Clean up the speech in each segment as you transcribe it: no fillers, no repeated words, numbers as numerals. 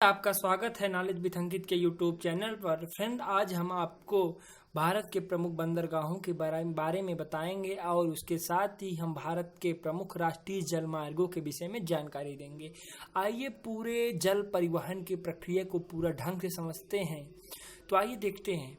आपका स्वागत है नॉलेज विथ अंकित के यूट्यूब चैनल पर। फ्रेंड, आज हम आपको भारत के प्रमुख बंदरगाहों के बारे में बताएंगे और उसके साथ ही हम भारत के प्रमुख राष्ट्रीय जलमार्गों के विषय में जानकारी देंगे। आइए पूरे जल परिवहन की प्रक्रिया को पूरा ढंग से समझते हैं। तो आइए देखते हैं।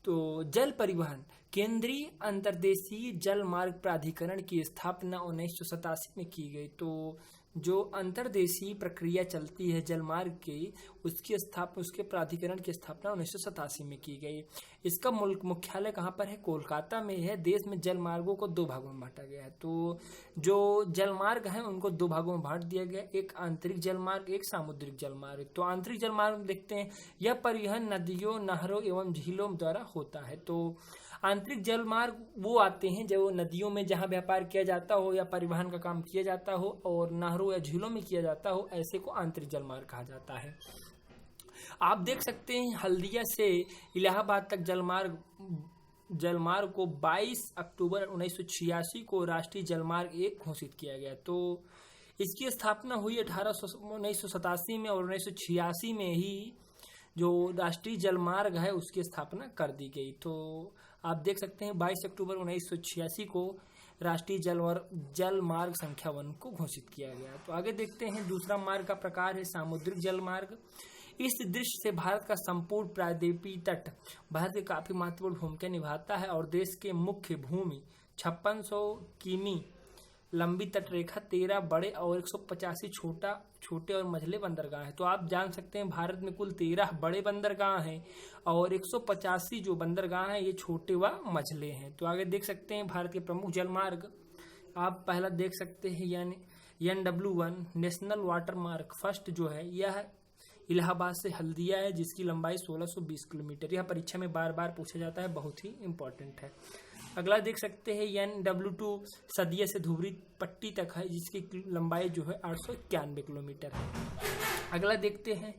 तो जल परिवहन केंद्रीय अंतर्देशीय जल मार्ग प्राधिकरण की स्थापना 1987 में की गई। तो जो अंतर्देशीय प्रक्रिया चलती है जल मार्ग की, उसके प्राधिकरण की स्थापना 1987 में की गई। इसका मुख्यालय कहाँ पर है? कोलकाता में है। देश में जल मार्गों को दो भागों में बांटा गया है। तो जो जल मार्ग है उनको दो भागों में बांट दिया गया, एक आंतरिक जल मार्ग, एक सामुद्रिक जल मार्ग। तो आंतरिक जल मार्ग देखते हैं, यह परिवहन नदियों, नहरों एवं झीलों द्वारा होता है। तो आंतरिक जल मार्ग वो आते हैं जो नदियों में जहां व्यापार किया जाता हो या परिवहन का काम किया जाता हो और नहरों या झीलों में किया जाता हो, ऐसे को आंतरिक जल मार्ग कहा जाता है। आप देख सकते हैं हल्दिया से इलाहाबाद तक जलमार्ग को 22 अक्टूबर 1986 को राष्ट्रीय जलमार्ग 1 घोषित किया गया। तो इसकी स्थापना हुई 1987 में और 1986 में ही जो राष्ट्रीय जलमार्ग है उसकी स्थापना कर दी गई। तो आप देख सकते हैं 22 अक्टूबर 1986 को राष्ट्रीय जल मार्ग संख्या 1 को घोषित किया गया। तो आगे देखते हैं, दूसरा मार्ग का प्रकार है सामुद्रिक जल मार्ग। इस दृश्य से भारत का संपूर्ण प्रायद्वीपीय तट भारत की काफी महत्वपूर्ण भूमिका निभाता है और देश के मुख्य भूमि 5600 किमी लंबी तट रेखा, 13 बड़े और 185 छोटे और मझले बंदरगाह हैं। तो आप जान सकते हैं भारत में कुल 13 बड़े बंदरगाह हैं और 185 जो बंदरगाह हैं ये छोटे व मझले हैं। तो आगे देख सकते हैं भारत के प्रमुख जलमार्ग। आप पहला देख सकते हैं यानी NW1 नेशनल वाटर मार्ग फर्स्ट जो है यह इलाहाबाद से हल्दिया है, जिसकी लंबाई 1620 किलोमीटर। यह परीक्षा में बार बार पूछा जाता है, बहुत ही इंपॉर्टेंट है। अगला देख सकते हैं NW2 सदिया से धुबरी पट्टी तक है, जिसकी लंबाई जो है 891 किलोमीटर है। अगला देखते हैं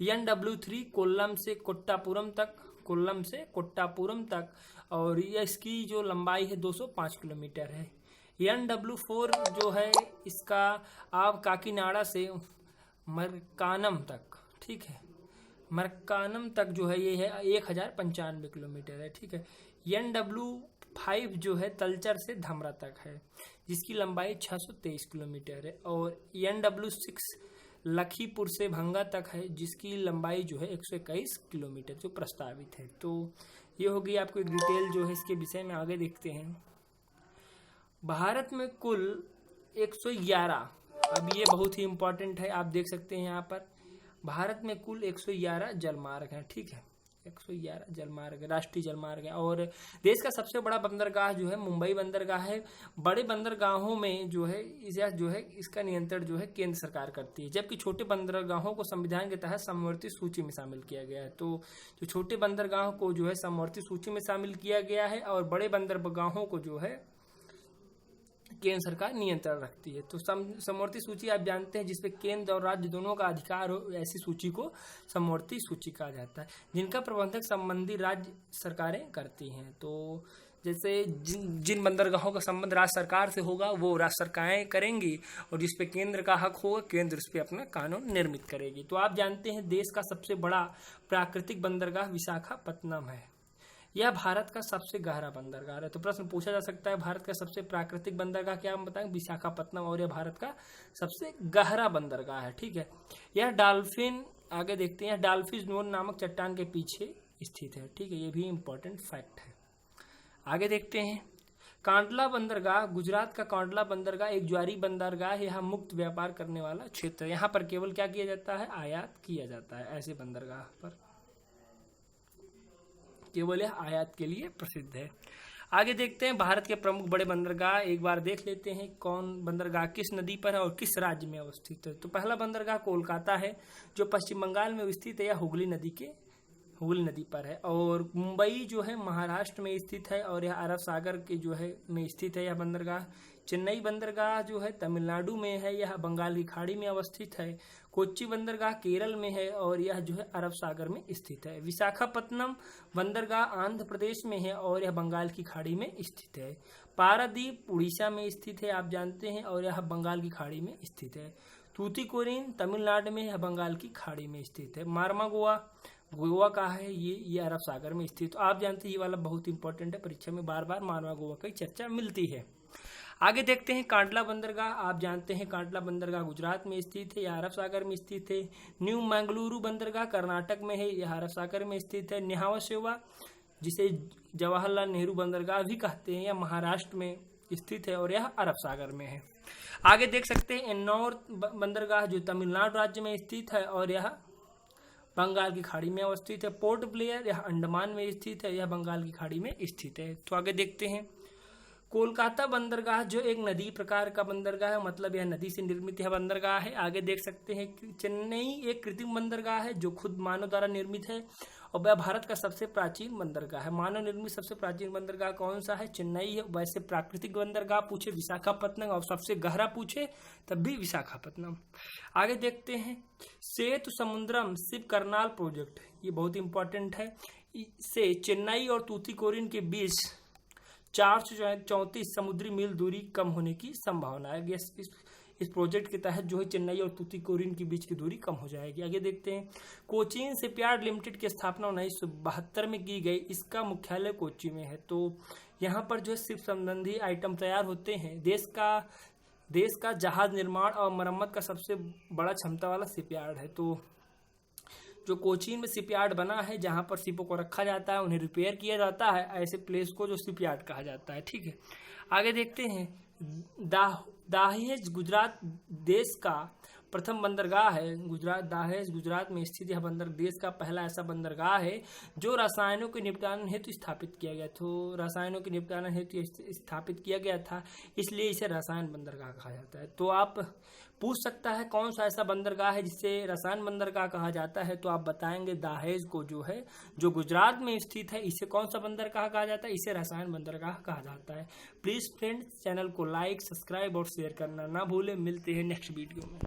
NW3 कोल्लम से कोट्टापुरम तक और इसकी जो लंबाई है 205 किलोमीटर है। NW4 जो है इसका आप काकीनाडा से मरकानम तक, ठीक है, मरकानम तक जो है ये है 1095 किलोमीटर है, ठीक है। NW5 जो है तलचर से धमरा तक है, जिसकी लंबाई 623 किलोमीटर है। और NW6 लखीपुर से भंगा तक है, जिसकी लंबाई जो है 121 किलोमीटर जो प्रस्तावित है। तो ये होगी आपको एक डिटेल जो है इसके विषय में। आगे देखते हैं, भारत में कुल 111, अब ये बहुत ही इंपॉर्टेंट है, आप देख सकते हैं यहाँ पर भारत में कुल 111 जलमार्ग हैं, ठीक है, 111 जलमार्ग राष्ट्रीय जलमार्ग है। और देश का सबसे बड़ा बंदरगाह जो है मुंबई बंदरगाह है। बड़े बंदरगाहों में जो है इसका नियंत्रण जो है केंद्र सरकार करती है, जबकि छोटे बंदरगाहों को संविधान के तहत समवर्ती सूची में शामिल किया गया है। तो जो छोटे बंदरगाहों को जो है समवर्ती सूची में शामिल किया गया है और बड़े बंदरगाहों को जो है केंद्र सरकार नियंत्रण रखती है। तो समवर्ती सूची आप जानते हैं जिसपे केंद्र और राज्य दोनों का अधिकार हो, ऐसी सूची को समवर्ती सूची कहा जाता है, जिनका प्रबंधक संबंधी राज्य सरकारें करती हैं। तो जैसे जिन बंदरगाहों का संबंध राज्य सरकार से होगा वो राज्य सरकारें करेंगी और जिसपे केंद्र का हक होगा केंद्र उस पर अपना कानून निर्मित करेगी। तो आप जानते हैं देश का सबसे बड़ा प्राकृतिक बंदरगाह विशाखापत्तनम है। यह भारत का सबसे गहरा बंदरगाह है। तो प्रश्न पूछा जा सकता है भारत का सबसे प्राकृतिक बंदरगाह क्या, हम बताएं विशाखापत्तनम, और यह भारत का सबसे गहरा बंदरगाह है, ठीक है। यह डॉल्फिन, आगे देखते हैं, डॉल्फिन नोन नामक चट्टान के पीछे स्थित है, ठीक है, ये भी इंपॉर्टेंट फैक्ट है। आगे देखते हैं, कांडला बंदरगाह, गुजरात का कांडला बंदरगाह एक ज्वारी बंदरगाह है। यहाँ मुक्त व्यापार करने वाला क्षेत्र है। यहाँ पर केवल क्या किया जाता है? आयात किया जाता है। ऐसे बंदरगाह पर केवल यह आयात के लिए प्रसिद्ध है। आगे देखते हैं भारत के प्रमुख बड़े बंदरगाह, एक बार देख लेते हैं कौन बंदरगाह किस नदी पर है और किस राज्य में अवस्थित है। तो पहला बंदरगाह कोलकाता है, जो पश्चिम बंगाल में स्थित है, या हुगली नदी पर है। और मुंबई जो है महाराष्ट्र में स्थित है और यह अरब सागर के जो है में स्थित है यह बंदरगाह। चेन्नई बंदरगाह जो है तमिलनाडु में है, यह बंगाल की खाड़ी में अवस्थित है। कोच्चि बंदरगाह केरल में है और यह जो है अरब सागर में स्थित है। विशाखापत्तनम बंदरगाह आंध्र प्रदेश में है और यह बंगाल की खाड़ी में स्थित है। पारादीप उड़ीसा में स्थित है, आप जानते हैं, और यह बंगाल की खाड़ी में स्थित है। तूतीकोरिन तमिलनाडु में या बंगाल की खाड़ी में स्थित है। मार्मागोआ गोवा का है, ये अरब सागर में स्थित। तो आप जानते हैं ये वाला बहुत इंपॉर्टेंट है, परीक्षा में बार बार मार्मागोआ की चर्चा मिलती है। आगे देखते हैं कांडला बंदरगाह। आप जानते हैं कांडला बंदरगाह गुजरात में स्थित है या अरब सागर में स्थित है। न्यू मंगलुरु बंदरगाह कर्नाटक में है, यह अरब सागर में स्थित है। न्हावा जिसे जवाहरलाल नेहरू बंदरगाह भी कहते हैं, यह महाराष्ट्र में स्थित है और यह अरब सागर में है। आगे देख सकते हैं एन्नौर बंदरगाह जो तमिलनाडु राज्य में स्थित है और यह बंगाल की खाड़ी में अवस्थित है। पोर्ट ब्लेयर यह अंडमान में स्थित है, यह बंगाल की खाड़ी में स्थित है। तो आगे देखते हैं कोलकाता बंदरगाह जो एक नदी प्रकार का बंदरगाह है, मतलब यह नदी से निर्मित यह बंदरगाह है। आगे देख सकते हैं चेन्नई एक कृत्रिम बंदरगाह है जो खुद मानव द्वारा निर्मित है और वह भारत का सबसे प्राचीन बंदरगाह है। मानव निर्मित सबसे प्राचीन बंदरगाह कौन सा है? चेन्नई है। वैसे प्राकृतिक बंदरगाह पूछे विशाखापत्तनम और सबसे गहरा पूछे तब भी विशाखापत्तनम। आगे देखते हैं सेतु समुद्रम शिव करनाल प्रोजेक्ट, ये बहुत इंपॉर्टेंट है। इससे चेन्नई और तूतीकोरिन के बीच 434 समुद्री मील दूरी कम होने की संभावना है। इस प्रोजेक्ट के तहत जो है चेन्नई और तूतीकोरिन के बीच की दूरी कम हो जाएगी। आगे देखते हैं कोचीन शिपयार्ड लिमिटेड की स्थापना 1972 में की गई। इसका मुख्यालय कोची में है। तो यहाँ पर जो शिप संबंधी आइटम तैयार होते हैं। देश का जहाज निर्माण और मरम्मत का सबसे बड़ा क्षमता वाला शिपयार्ड है। तो जो कोचीन में शिपयार्ड बना है, जहां पर शिपों को रखा जाता है, उन्हें रिपेयर किया जाता है, ऐसे प्लेस को जो शिपयार्ड कहा जाता है। ठीक है, आगे देखते हैं दाहेज गुजरात देश का प्रथम बंदरगाह है। दाहेज गुजरात में स्थित यह बंदर देश का पहला ऐसा बंदरगाह है जो रसायनों के निपटान हेतु स्थापित किया गया। तो रसायनों के निपटान हेतु स्थापित किया गया था, इसलिए इसे रसायन बंदरगाह कहा जाता है। तो आप पूछ सकता है कौन सा ऐसा बंदरगाह है जिसे रसायन बंदरगाह कहा जाता है, तो आप बताएंगे दाहेज को जो है जो गुजरात में स्थित है, इसे कौन सा बंदरगाह कहा जाता है? इसे रसायन बंदरगाह कहा जाता है। प्लीज फ्रेंड्स चैनल को लाइक, सब्सक्राइब और शेयर करना ना भूलें। मिलते हैं नेक्स्ट वीडियो में।